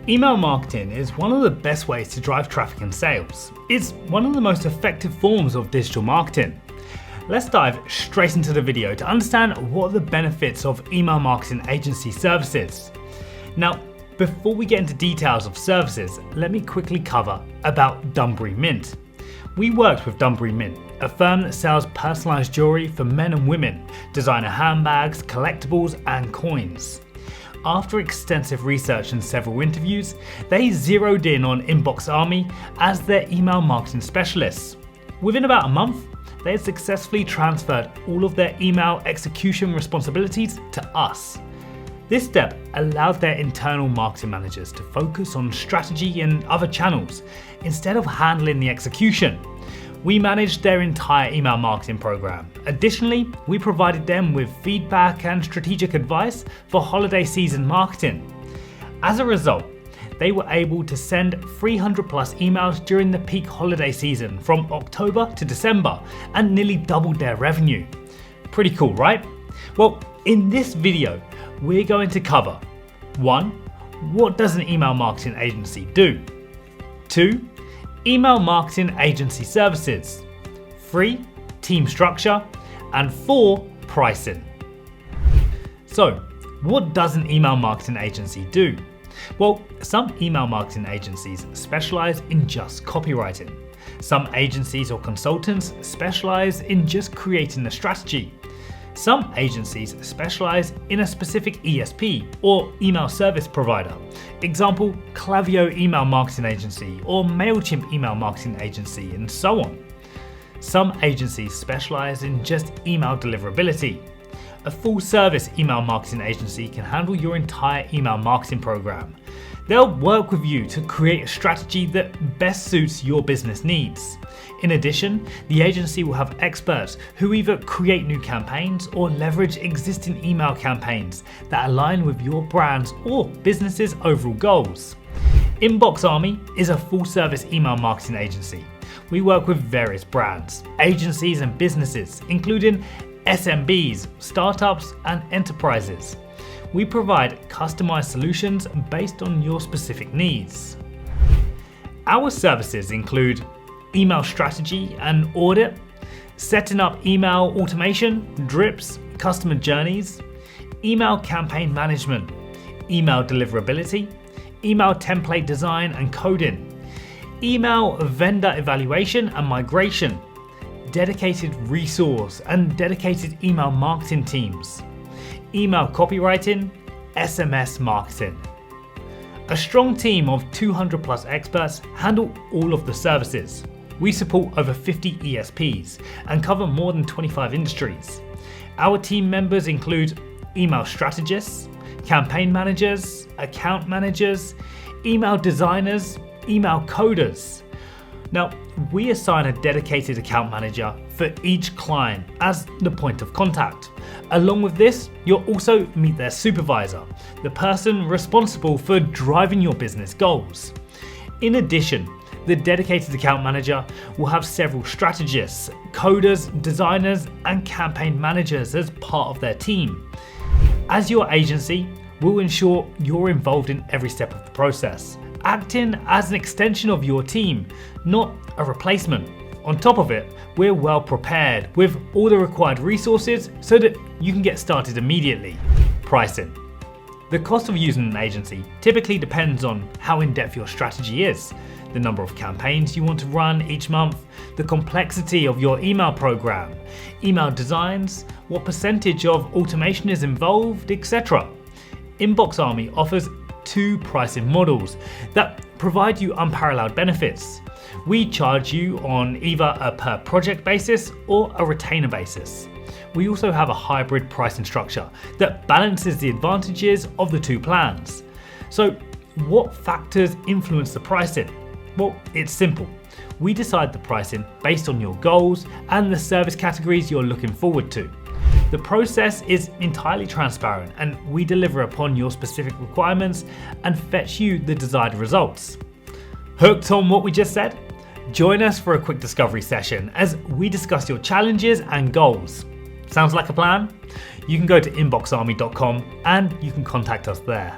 Email marketing is one of the best ways to drive traffic and sales. It's one of the most effective forms of digital marketing. Let's dive straight into the video to understand what are the benefits of email marketing agency services. Now, before we get into details of services, let me quickly cover about Danbury Mint. We worked with Danbury Mint, a firm that sells personalized jewelry for men and women, designer handbags, collectibles, and coins. After extensive research and several interviews, they zeroed in on Inbox Army as their email marketing specialists. Within about a month, they had successfully transferred all of their email execution responsibilities to us. This step allowed their internal marketing managers to focus on strategy and other channels instead of handling the execution. We managed their entire email marketing program. Additionally, we provided them with feedback and strategic advice for holiday season marketing. As a result, they were able to send 300 plus emails during the peak holiday season from October to December and nearly doubled their revenue. Pretty cool, right? Well, in this video, we're going to cover 1. What does an email marketing agency do? 2. Email marketing agency services. 3. Team structure. And 4. Pricing. So, what does an email marketing agency do? Well, some email marketing agencies specialize in just copywriting. Some agencies or consultants specialize in just creating the strategy. Some agencies specialize in a specific ESP or email service provider. Example, Klaviyo email marketing agency or MailChimp email marketing agency, and so on. Some agencies specialize in just email deliverability. A full service email marketing agency can handle your entire email marketing program. They'll work with you to create a strategy that best suits your business needs. In addition, the agency will have experts who either create new campaigns or leverage existing email campaigns that align with your brand's or business's overall goals. Inbox Army is a full-service email marketing agency. We work with various brands, agencies and businesses, including SMBs, startups, and enterprises. We provide customized solutions based on your specific needs. Our services include email strategy and audit, setting up email automation, drips, customer journeys, email campaign management, email deliverability, email template design and coding, email vendor evaluation and migration, dedicated resource and dedicated email marketing teams, email copywriting, SMS marketing. A strong team of 200 plus experts handle all of the services. We support over 50 ESPs and cover more than 25 industries. Our team members include email strategists, campaign managers, account managers, email designers, email coders. Now, we assign a dedicated account manager for each client as the point of contact. Along with this, you'll also meet their supervisor, the person responsible for driving your business goals. In addition, the dedicated account manager will have several strategists, coders, designers, and campaign managers as part of their team. As your agency, we'll ensure you're involved in every step of the process, acting as an extension of your team, not a replacement. On top of it, we're well prepared with all the required resources so that you can get started immediately. Pricing. The cost of using an agency typically depends on how in-depth your strategy is, the number of campaigns you want to run each month, the complexity of your email program, email designs, what percentage of automation is involved, etc. Inbox Army offers 2 pricing models that provide you unparalleled benefits. We charge you on either a per project basis or a retainer basis. We also have a hybrid pricing structure that balances the advantages of the 2 plans. So, what factors influence the pricing? Well, it's simple. We decide the pricing based on your goals and the service categories you're looking forward to. The process is entirely transparent and we deliver upon your specific requirements and fetch you the desired results. Hooked on what we just said? Join us for a quick discovery session as we discuss your challenges and goals. Sounds like a plan? You can go to inboxarmy.com and you can contact us there.